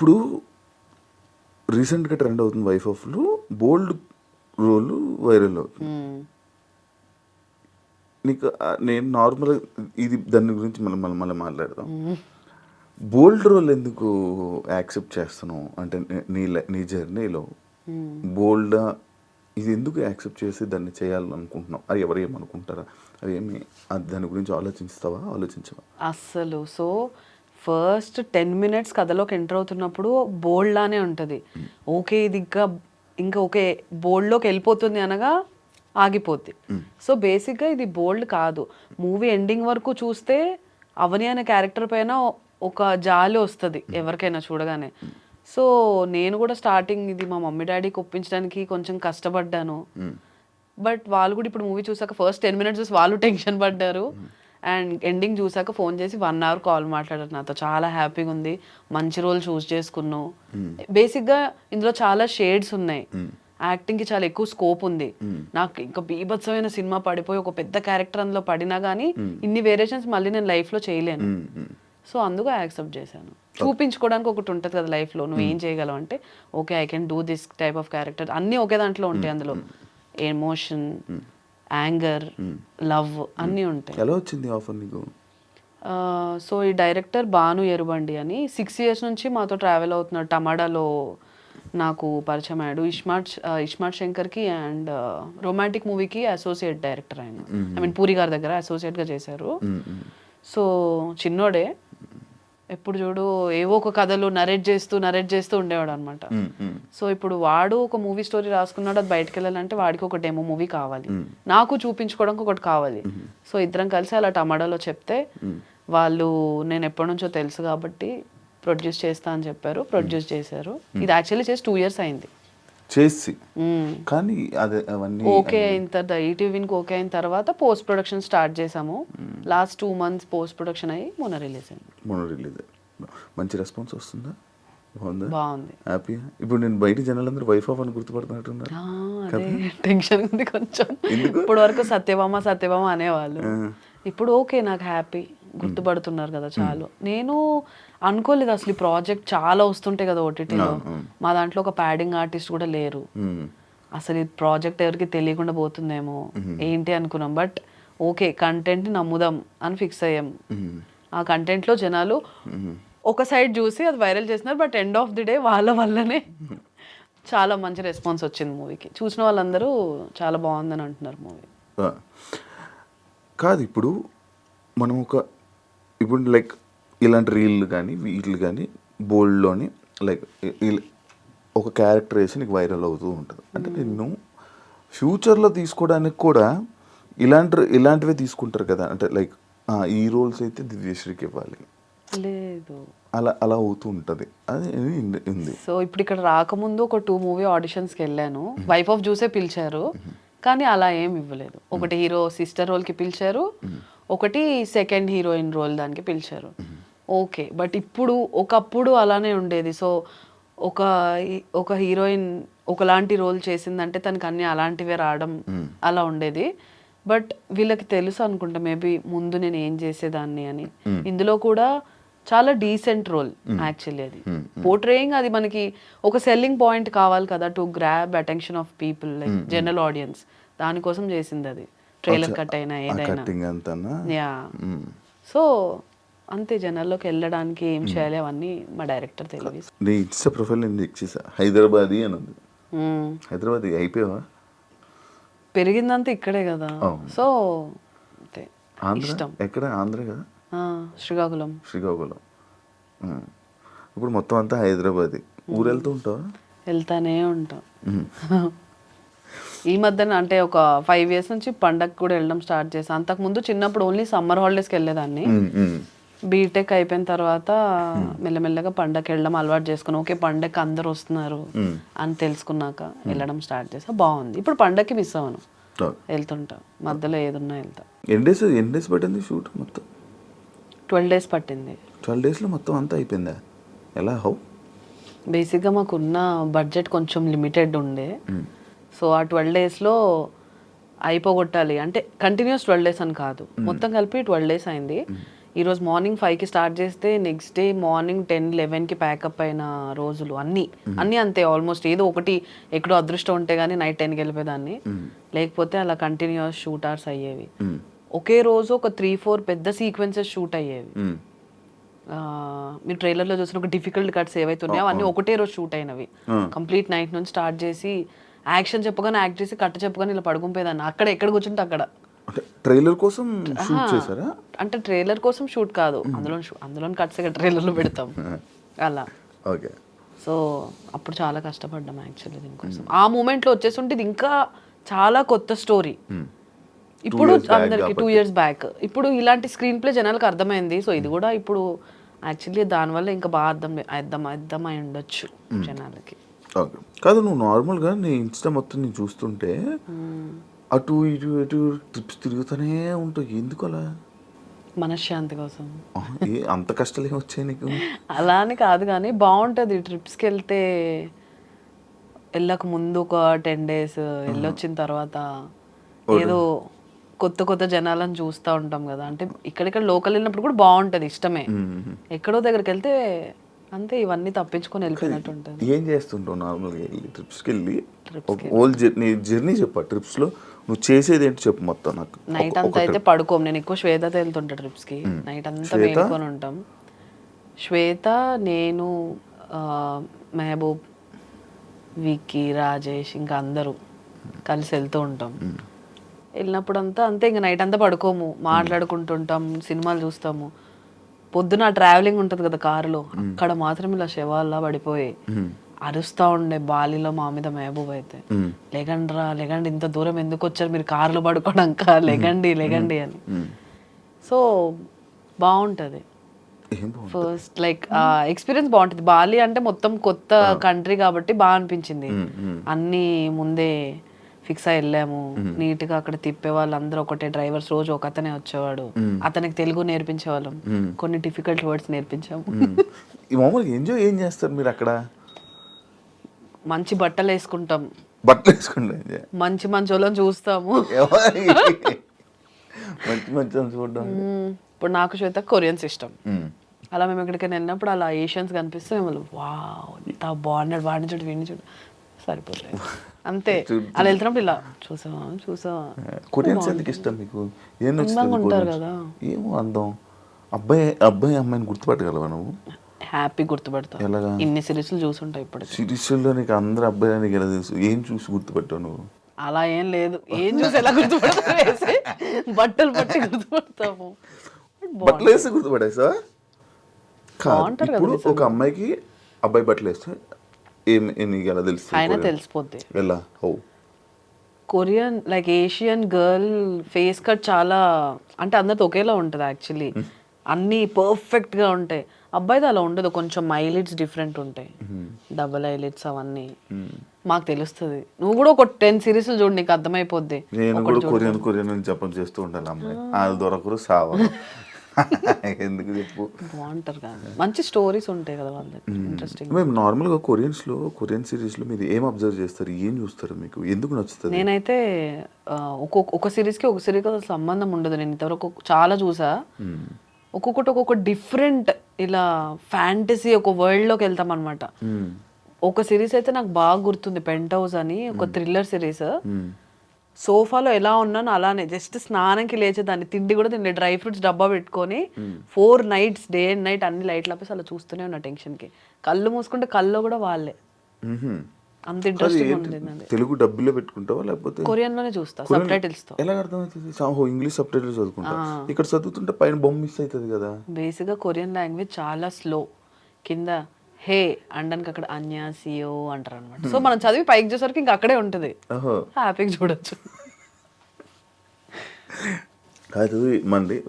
ఇప్పుడు రీసెంట్గా ట్రెండ్ అవుతుంది వైఫ్ ఆఫ్లో బోల్డ్ రోల్ వైరల్ అవుతుంది. నీకు నేను నార్మల్గా ఇది దాని గురించి మళ్ళీ మాట్లాడదాం. బోల్డ్ రోల్ ఎందుకు యాక్సెప్ట్ చేస్తున్నావు అంటే నీ జర్నీలో బోల్డ్ ఇది ఎందుకు యాక్సెప్ట్ చేసి దాన్ని చేయాలనుకుంటున్నావు? అది ఎవరు ఏమనుకుంటారా అది ఏమి దాని గురించి ఆలోచించవా అస్సలు. సో ఫస్ట్ 10 minutes కథలోకి ఎంటర్ అవుతున్నప్పుడు బోల్డ్ లానే ఉంటుంది. ఓకే ఇది ఇంకా ఓకే బోల్డ్లోకి వెళ్ళిపోతుంది అనగా ఆగిపోద్ది. సో బేసిక్గా ఇది బోల్డ్ కాదు. మూవీ ఎండింగ్ వరకు చూస్తే అవని అనే క్యారెక్టర్ పైన ఒక జాలి వస్తుంది ఎవరికైనా చూడగానే. సో నేను కూడా స్టార్టింగ్ ఇది మా మమ్మీ డాడీకి ఒప్పించడానికి కొంచెం కష్టపడ్డాను. బట్ వాళ్ళు కూడా ఇప్పుడు మూవీ చూసాక ఫస్ట్ 10 minutes చూసి వాళ్ళు టెన్షన్ పడ్డారు. అండ్ ఎండింగ్ చూసాక ఫోన్ చేసి 1 hour కాల్ మాట్లాడారు నాతో. చాలా హ్యాపీగా ఉంది, మంచి రోల్ చూస్ చేసుకున్నావు. బేసిక్గా ఇందులో చాలా షేడ్స్ ఉన్నాయి, యాక్టింగ్కి చాలా ఎక్కువ స్కోప్ ఉంది. నాకు ఇంకా బీభత్సమైన సినిమా పడిపోయి ఒక పెద్ద క్యారెక్టర్ అందులో పడినా కానీ ఇన్ని వేరియేషన్స్ మళ్ళీ నేను లైఫ్లో చేయలేను. సో అందుకు యాక్సెప్ట్ చేశాను. చూపించుకోవడానికి ఒకటి ఉంటుంది కదా లైఫ్లో, నువ్వు ఏం చేయగలవు అంటే okay I can do this type of character. అన్నీ ఒకే దాంట్లో ఉంటాయి. అందులో ఎమోషన్, యాంగర్, లవ్ అన్నీ ఉంటాయి. ఎలా వచ్చింది ఆఫర్ నీకు? సో ఈ డైరెక్టర్ భాను ఎరుబండి అని 6 years నుంచి మాతో ట్రావెల్ అవుతున్నాడు. టమాడాలో నాకు పరిచయం అయ్యాడు. ఇస్మార్ట్ శంకర్కి అండ్ రొమాంటిక్ మూవీకి అసోసియేట్ డైరెక్టర్ ఆయన. ఐ మీన్ పూరి గారి దగ్గర అసోసియేట్గా చేశారు. సో చిన్నోడే, ఎప్పుడు చూడు ఏవో ఒక కథలు నరేట్ చేస్తూ ఉండేవాడు అనమాట. సో ఇప్పుడు వాడు ఒక మూవీ స్టోరీ రాసుకున్నాడు, అది బయటకు వెళ్ళాలంటే వాడికి ఒక డెమో మూవీ కావాలి, నాకు చూపించుకోవడానికి ఒకటి కావాలి. సో ఇద్దరం కలిసి అలా టమాటాలో చెప్తే వాళ్ళు నేను ఎప్పటి నుంచో తెలుసు కాబట్టి ప్రొడ్యూస్ చేస్తా అని చెప్పారు. ప్రొడ్యూస్ చేశారు. ఇది యాక్చువల్లీ చేసి 2 years అయింది చేసి. కానీ అదే అవన్నీ ఓకే అయిన తర్వాత ఈటీవీకి ఓకే అయిన తర్వాత పోస్ట్ ప్రొడక్షన్ స్టార్ట్ చేసాము. లాస్ట్ 2 months పోస్ట్ ప్రొడక్షన్ అయ్యి మొన్న రిలీజ్ అయింది. మంచి రెస్పాన్స్ వస్తుందా? బాగుంది. హ్యాపీ. ఇప్పుడు నేను బయట జనాలందరూ వైఫ్ ఆఫ్ అని గుర్తుపడుతున్నట్టున్నారు. టెన్షన్ ఉంది కొంచెం. ఇప్పుడు వరకు సత్యభామ అనేవాళ్ళు, ఇప్పుడు ఓకే నాకు హ్యాపీ, గుర్తుపడుతున్నారు కదా చాలు. నేను అనుకోలేదు అసలు ఈ ప్రాజెక్ట్ చాలా వస్తుంటాయి కదా ఓటీటీలో. మా దాంట్లో ఒక ప్యాడింగ్ ఆర్టిస్ట్ కూడా లేరు. అసలు ఈ ప్రాజెక్ట్ ఎవరికి తెలియకుండా పోతుందేమో ఏంటి అనుకున్నాం. బట్ ఓకే కంటెంట్ నమ్ముదాం అని ఫిక్స్ అయ్యాం. ఆ కంటెంట్లో జనాలు ఒక సైడ్ చూసి అది వైరల్ చేస్తున్నారు. But end of the day వాళ్ళ వల్లనే చాలా మంచి రెస్పాన్స్ వచ్చింది మూవీకి. చూసిన వాళ్ళందరూ చాలా బాగుందని అంటున్నారు మూవీ. కాదు ఇప్పుడు మనం ఇప్పుడు లైక్ ఇలాంటి రీల్ కానీ వీటిలు కానీ బోల్డ్లోని లైక్ ఒక క్యారెక్టర్ వేసి నీకు వైరల్ అవుతూ ఉంటుంది. అంటే నిన్ను ఫ్యూచర్లో తీసుకోవడానికి కూడా ఇలాంటివే తీసుకుంటారు కదా. అంటే లైక్ ఈ రోల్స్ అయితే దివ్యశ్రీకి ఇవ్వాలి లేదు, అలా అవుతూ ఉంటుంది. అది ఉంది. సో ఇప్పుడు ఇక్కడ రాకముందు ఒక 2 movie ఆడిషన్స్కి వెళ్ళాను. వైఫ్ ఆఫ్ చూసే పిలిచారు కానీ అలా ఏం ఇవ్వలేదు. ఒకటి హీరో సిస్టర్ రోల్కి పిలిచారు, ఒకటి సెకండ్ హీరోయిన్ రోల్ దానికి పిలిచారు. ఓకే బట్ ఒకప్పుడు అలానే ఉండేది. సో ఒక హీరోయిన్ ఒకలాంటి రోల్ చేసిందంటే తనకి అన్ని అలాంటివే రావడం అలా ఉండేది. బట్ వీళ్ళకి తెలుసు అనుకుంటా మేబీ ముందు నేను ఏం చేసేదాన్ని అని. ఇందులో కూడా చాలా డీసెంట్ రోల్ యాక్చువల్లీ. అది పోర్ట్రేయింగ్ అది మనకి ఒక సెల్లింగ్ పాయింట్ కావాలి కదా to grab attention of people like general audience. దానికోసం చేసింది అది. ట్రైలర్ కట్ అయినా ఏదైనా. యా సో అంతే, జనాల్లోకి వెళ్ళడానికి ఏం చేయాలి అవన్నీ మా డైరెక్టర్ తెలియదు. నీ ఇన్స్టా ప్రొఫైల్ నేను చెక్ చేసా, హైదరాబాదీ అని ఉంది. హైదరాబాద్ అయిపోయావా? పెరిగిందంతా ఇక్కడే కదా. సో అంతే ఇష్టం. ఎక్కడ? ఆంధ్ర కదా. శ్రీకాకుళం. ఇప్పుడు మొత్తం అంతా హైదరాబాద్. ఊరు వెళ్తూ ఉంటావా? వెళ్తానే ఉంటాం. ఈ మధ్యన అంటే ఒక 5 years నుంచి పండగ కూడా వెళ్ళడం స్టార్ట్ చేసాను. అంతకుముందు చిన్నప్పుడు ఓన్లీ సమ్మర్ హాలిడేస్కి వెళ్ళేదాన్ని. బీటెక్ అయిపోయిన తర్వాత మెల్లమెల్లగా పండగకి వెళ్ళడం అలవాటు చేసుకుని ఓకే పండగకి అందరు వస్తున్నారు అని తెలుసుకున్నాక వెళ్ళడం స్టార్ట్ చేసా. బాగుంది. ఇప్పుడు పండగకి మిస్ అవ్వను, వెళ్తుంటా. మధ్యలో ఏదున్నా వెళ్తా. ఎన్ని డేస్ పట్టింది షూట్ మొత్తం? 12 days పట్టింది. 12 daysలో మొత్తం అంతా అయిపోయిందా? ఎలా? హౌ? బేసిక్గా మాకున్న బడ్జెట్ కొంచెం లిమిటెడ్ ఉండే. సో ఆ 12 daysలో అయిపోగొట్టాలి అంటే కంటిన్యూస్ 12 days అని కాదు, మొత్తం కలిపి 12 days అయింది. ఈరోజు మార్నింగ్ 5కి స్టార్ట్ చేస్తే నెక్స్ట్ డే మార్నింగ్ 10-11కి ప్యాకప్ అయిన రోజులు అన్నీ అంతే ఆల్మోస్ట్. ఏదో ఒకటి ఎక్కడో అదృష్టం ఉంటే కానీ నైట్ 10కి వెళ్ళిపోయేదాన్ని, లేకపోతే అలా కంటిన్యూస్ షూట్ అవర్స్ అయ్యేవి. ఒకే రోజు ఒక 3-4 పెద్ద సీక్వెన్సెస్ షూట్ అయ్యేవి. మీరు ట్రైలర్లో చూసిన ఒక డిఫికల్ట్ కట్స్ ఏవైతే ఉన్నాయో అవన్నీ ఒకటే రోజు షూట్ అయినవి. కంప్లీట్ నైట్ నుంచి స్టార్ట్ చేసి యాక్షన్ చెప్పగానే యాక్ట్ చేసి కట్ట చెప్పగానే ఇలా పడుకుంపోయేదాన్ని. అక్కడ ఎక్కడ కూర్చుంటే అక్కడ. ట్రైలర్ కోసం షూట్ చేశారా? అంటే ట్రైలర్ కోసం షూట్ కాదు, అందులో కట్స్ ట్రైలర్లో పెడతాం అలా. ఓకే. సో అప్పుడు చాలా కష్టపడ్డాం యాక్చువల్లీ దీనికోసం. ఆ మూమెంట్లో వచ్చేసి ఇది ఇంకా చాలా కొత్త స్టోరీ. ఇప్పుడు అందరికి 2 years బ్యాక్. ఇప్పుడు ఇలాంటి స్క్రీన్ ప్లే జనాలకు అర్థమైంది. సో ఇది కూడా ఇప్పుడు యాక్చువల్లీ దానివల్ల ఇంకా బాగా అర్థమై ఉండొచ్చు జనాలకి. ఓకే. కాదు, నువ్వు నార్మల్గా నీ ఇన్స్టా మొత్తం నేను చూస్తుంటే అటు ఇటు ట్రిప్స్ తిరుగుతూనే ఉంటావు, ఎందుకు అలా? మనశ్శాంతి కోసం. అంత కష్టాలు ఏమి వచ్చాయి నీకు? అలా అని కాదు కానీ బాగుంటుంది ట్రిప్స్కి వెళ్తే. వెళ్ళక ముందు ఒక 10 days వెళ్ళొచ్చిన తర్వాత ఏదో కొత్త జనాలను చూస్తూ ఉంటాం కదా. అంటే ఇక్కడిక్కడ లోకల్ వెళ్ళినప్పుడు కూడా బాగుంటుంది, ఇష్టమే. ఎక్కడో దగ్గరికి వెళ్తే అంతే ఇవన్నీ తప్పించుకొని వెళ్ళిపోయినట్టు ఉంటుంది. ఏం చేస్తుంటావు నార్మల్గా వెళ్ళి ట్రిప్స్కి వెళ్ళి? హోల్ జర్నీ చెప్పా, ట్రిప్స్లో నువ్వు చేసేది ఏంటి చెప్పు మొత్తం నాకు. నైట్ అంతా అయితే పడుకోం. నేను ఎక్కువ శ్వేతతో వెళ్తుంటా ట్రిప్స్కి. నైట్ అంతా మేలుకొని ఉంటాం. శ్వేత, నేను, మెహబూబ్, విక్కీ, రాజేష్, ఇంకా అందరూ కలిసి వెళ్తూ ఉంటాం. వెళ్ళినప్పుడు అంతా అంతే, ఇంకా నైట్ అంతా పడుకోము, మాట్లాడుకుంటుంటాం, సినిమాలు చూస్తాము. పొద్దున ట్రావెలింగ్ ఉంటుంది కదా కారులో, అక్కడ మాత్రం ఇలా శవాల్లా పడిపోయి అరుస్తా ఉండే బాలిలో మా మీద మెహబూబ్ అయితే, లెగండి ఇంత దూరం ఎందుకు వచ్చారు మీరు కారులో పడుకోవడాక, లెగండి అని. సో బాగుంటుంది. ఫస్ట్ లైక్ ఎక్స్పీరియన్స్ బాగుంటుంది. బాలి అంటే మొత్తం కొత్త కంట్రీ కాబట్టి బాగా అనిపించింది. అన్నీ ముందే ఫిక్స్ అయి వెళ్ళాము. నీట్ గా అక్కడ తిప్పే వాళ్ళు అందరూ ఒకటే డ్రైవర్స్, రోజు ఒక అతనే వచ్చేవాడు. అతనికి తెలుగు నేర్పించేవాళ్ళం, కొన్ని డిఫికల్ట్ వర్డ్స్ నేర్పించాము. మామూలుగా ఎంజాయ్ ఏం చేస్తారు మీరు అక్కడ? మంచి బట్టలు వేసుకుంటాం, మంచి వాళ్ళని చూస్తాము. మంచి చూడడం. ఇప్పుడు నాకు శ్వేత కొరియన్స్ ఇష్టం. అలా మేము ఎక్కడికైనా వెళ్ళినప్పుడు అలా ఏషియన్స్ కనిపిస్తే మేము వావ్ ఇంత బాగున్నాడు, వాడిని చూడు వీడిని చూడు, సరిపోతాయి అంతే. అలా వెళ్తున్నప్పుడు ఇలా చూసావా. కొరియన్స్ ఎందుకు ఇష్టం మీకు? ఏం అందంగా ఉంటారు కదా. ఏమో అందం. అబ్బాయి అమ్మాయిని గుర్తుపట్టగలవా నువ్వు? హ్యాపీ గుర్తుపడతావు. ఎలాగా? ఇన్ని సిరీస్లు చూసుంటాయి. ఇప్పుడు సిరీస్లో నీకు అందరు అబ్బాయి నీకు ఎలా తెలుసు? ఏం చూసి గుర్తుపట్టావు నువ్వు? అలా ఏం లేదు, ఏం చూసి ఎలా గుర్తుపడతావు? బట్టలు పట్టి గుర్తుపడతాము. బట్టలు వేస్తే గుర్తుపడేసా? ఇప్పుడు ఒక అమ్మాయికి అబ్బాయి బట్టలు వేస్తే నీకు ఎలా తెలుసు? ఆయన తెలిసిపోద్ది. ఎలా? Korean like Asian girl face cut చాలా అంటే అందరితో ఒకేలా ఉంటుంది యాక్చువల్లీ. అన్నీ పర్ఫెక్ట్గా ఉంటాయి. అబ్బాయిది అలా ఉండదు, కొంచెం ఐలిడ్స్ డిఫరెంట్ ఉంటాయి, డబుల్ ఐలిడ్స్ అవన్నీ. మాకు తెలుస్తుంది. నువ్వు కూడా ఒక 10 సిరీస్లు చూడు, నీకు అర్థమైపోద్ది. నేను కూడా కొరియన్ జపం చేస్తూ ఉంటాను. అమ్మాయి వాళ్ళు దొరకరు, సావ ఎందుకు చెప్పు. బాగుంటారు కదా, మంచి స్టోరీస్ ఉంటాయి కదా వాళ్ళకి, ఇంట్రెస్టింగ్. మేము నార్మల్గా కొరియన్ సిరీస్లో మీరు ఏం అబ్జర్వ్ చేస్తారు, ఏం చూస్తారు, మీకు ఎందుకు నచ్చుతుంది? నేనైతే ఒక సిరీస్కి సంబంధం ఉండదు. నేను ఇంతవరకు చాలా చూసా. ఒక్కొక్కటి ఒక్కొక్క డిఫరెంట్ ఇలా ఫ్యాంటసీ ఒక వరల్డ్లోకి వెళ్తాం అనమాట. ఒక సిరీస్ అయితే నాకు బాగా గుర్తుంది, పెంట్ హౌస్ అని, ఒక థ్రిల్లర్ సిరీస్. సోఫాలో ఎలా ఉన్నాను అలానే జస్ట్ స్నానంకి లేచేదాన్ని, తిండి కూడా తిండి, డ్రై ఫ్రూట్స్ డబ్బా పెట్టుకొని 4 nights డే అండ్ నైట్ అన్ని లైట్లు ఆపేసి అలా చూస్తూనే ఉన్నా టెన్షన్కి. కళ్ళు మూసుకుంటే కళ్ళు కూడా వాళ్ళే, అంత ఇంట్రెస్టింగ్ ఉంటుంది. తెలుగు డబ్బులో పెట్టుకుంటావా లేకపోతే కొరియన్ లోనే చూస్తా సబ్ టైటిల్స్ తో? ఎలా అర్థమవుతుంది? ఇంగ్లీష్ సబ్ టైటిల్స్ చదువుకుంటా, ఇక్కడ చదువుతుంటే పైన బొమ్మ మిస్ అవుతుంది కదా. బేసిక్ గా కొరియన్ లాంగ్వేజ్ చాలా స్లో. కింద హే అండానికి అక్కడ అన్యాసియో అంటారు అనమాట. సో మనం చదివి పైకి చూసరికి ఇంకా అక్కడే ఉంటుంది, హ్యాపీగా చూడొచ్చు. కాదు మంది